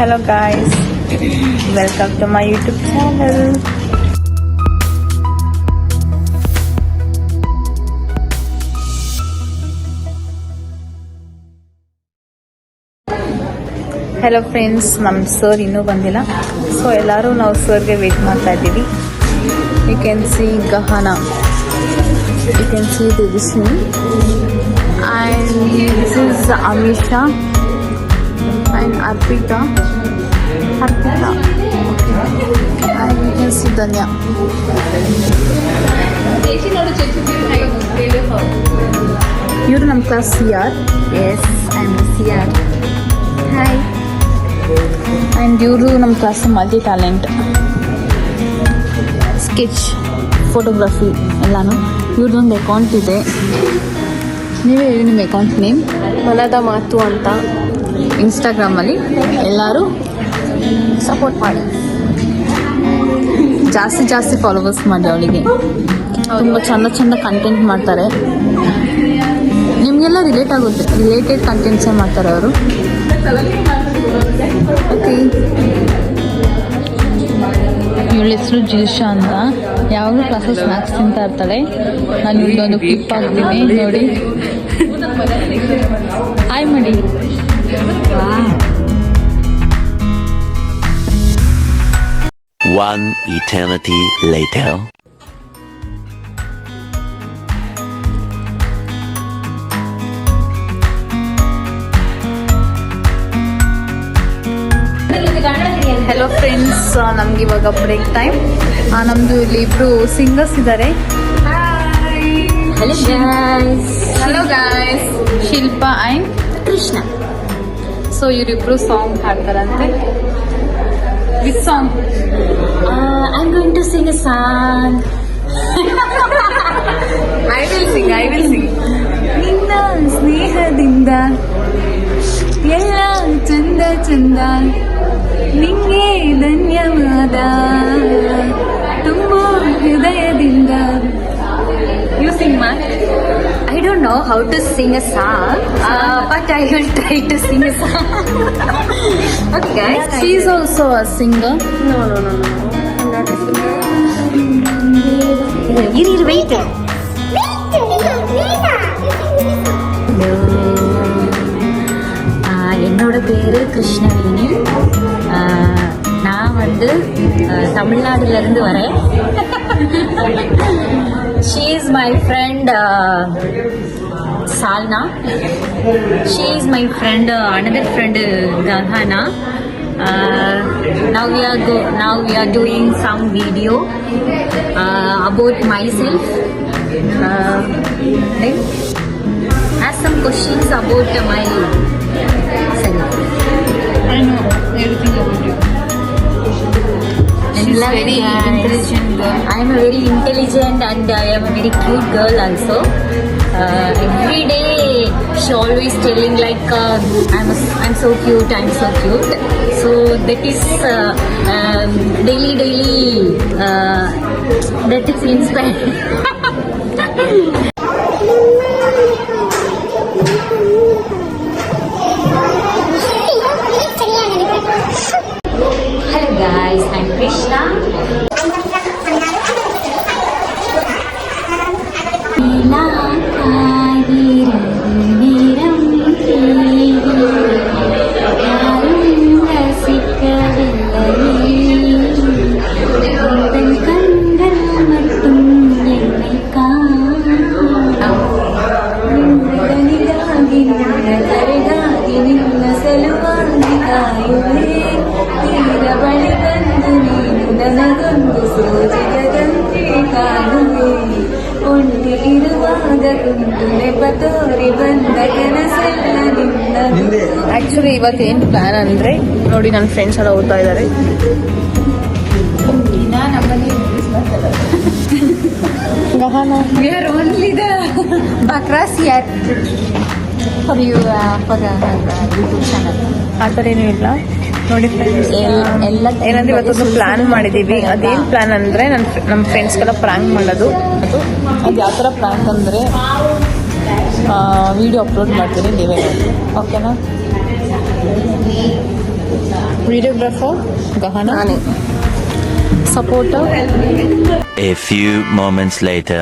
Hello guys, welcome to my YouTube channel. Hello friends, ನಮ್ಮ sir ಇನ್ನೂ ಬಂದಿಲ್ಲ. So ಎಲ್ಲರೂ ನಾವು ಸರ್ಗೆ ವೇಟ್ ಮಾಡ್ತಾ ಇದ್ದೀವಿ. You can see Gahana, you can see Tejaswini and this is Amisha and Arpita. And you can see Danya. You're in class CR? Yes, I'm CR. Hi. And you're in class multi-talent. Sketch, photography, ಎಲ್ಲಾನು. ಇವ್ರದ್ದು ಒಂದು account ಇದೆ. ನೀವೇ ಹೇಳಿ ನಿಮ್ಮ account name. ಮನದ ಮಾತು ಅಂತ ಇನ್ಸ್ಟಾಗ್ರಾಮಲ್ಲಿ ಎಲ್ಲರೂ ಸಪೋರ್ಟ್ ಮಾಡಿ, ಜಾಸ್ತಿ ಫಾಲೋವರ್ಸ್ ಮಾಡಿ. ಅವಳಿಗೆ ತುಂಬ ಚಂದ ಕಂಟೆಂಟ್ ಮಾಡ್ತಾರೆ. ನಿಮಗೆಲ್ಲ ರಿಲೇಟೆಡ್ ಕಂಟೆಂಟ್ಸೇ ಮಾಡ್ತಾರೆ ಅವರು. ಓಕೆ, ಇವಳ ಹೆಸರು ಜಿಲ್ಶಾ ಅಂತ. ಯಾವಾಗಲೂ ಕ್ಲಾಸಲ್ಲಿ ಸ್ನ್ಯಾಕ್ಸ್ ತಿಂತಾ ಇರ್ತಾಳೆ. ನಾನು ಇಲ್ಲೊಂದು ಕ್ಲಿಪ್ ಹಾಕ್ತೀನಿ ನೋಡಿ. ಹಾಯ್ ಮಾಡಿ. One eternity later. Hello friends, ನಮ್ಗೆ ಇವಾಗ ಬ್ರೇಕ್ ಟೈಮ್. ನಮ್ಮದು ಇಲ್ಲಿ ಇಬ್ಬರು ಸಿಂಗರ್ಸ್ ಇದ್ದಾರೆ. Hello guys, Shilpa and Krishna. So ಇವರಿಬ್ರು ಸಾಂಗ್ ಹಾಡ್ತಾರಂತೆ. With song? I'm going to sing a song. I will sing. ನಿನ್ನ ಸ್ನೇಹದಿಂದ ಎಲ್ಲ ಚಂದ ನಿಂಗೆ ಧನ್ಯವಾದ ತುಂಬ ಹೃದಯದಿಂದ. ಯು ಸಿಂಗ್ ಮಾ. I don't know how to sing a song, but I will try to sing a song. Okay guys. She is also a singer. No. I'm not a singer. Wait. என்னோட பேரு கிருஷ்ணவேணி. நான் வந்து தமிழ்நாடுல இருந்து வரேன். She is my friend Salna. She is my friend, another friend Gahana. Now we are doing some video about myself. Then ask some questions about myself. I know everything about you. She's very intelligent girl. I am a very intelligent and I am a very cute girl also. Every day she always telling like I'm so cute. So that is daily that is inspiring. Hello guys, I'm Krishna. Actually ಇವತ್ತೇನು plan ಅಂದರೆ ನೋಡಿ, ನನ್ನ friends ಎಲ್ಲ ಓದ್ತಾ ಇದ್ದಾರೆ. We are only the Bakras here for you for YouTube channel. ಆ ಥರ ಏನೂ ಇಲ್ಲ ನೋಡಿ ಫ್ರೆಂಡ್ಸ್. ಏನಂದ್ರೆ ಇವತ್ತೊಂದು ಪ್ಲ್ಯಾನ್ ಮಾಡಿದ್ದೀವಿ. ಅದೇನು ಪ್ಲ್ಯಾನ್ ಅಂದರೆ ನಮ್ಮ ಫ್ರೆಂಡ್ಸ್ಗೆಲ್ಲ ಪ್ರ್ಯಾಂಕ್ ಮಾಡೋದು. ಅದು ಯಾವ ಥರ ಪ್ರ್ಯಾಂಕ್ ಅಂದರೆ ವಿಡಿಯೋ ಅಪ್ಲೋಡ್ ಮಾಡ್ತೀನಿ, ನೀವೇ ನೋಡಿ, ಓಕೆನಾ? Videographer Gahana, supporter A few moments later.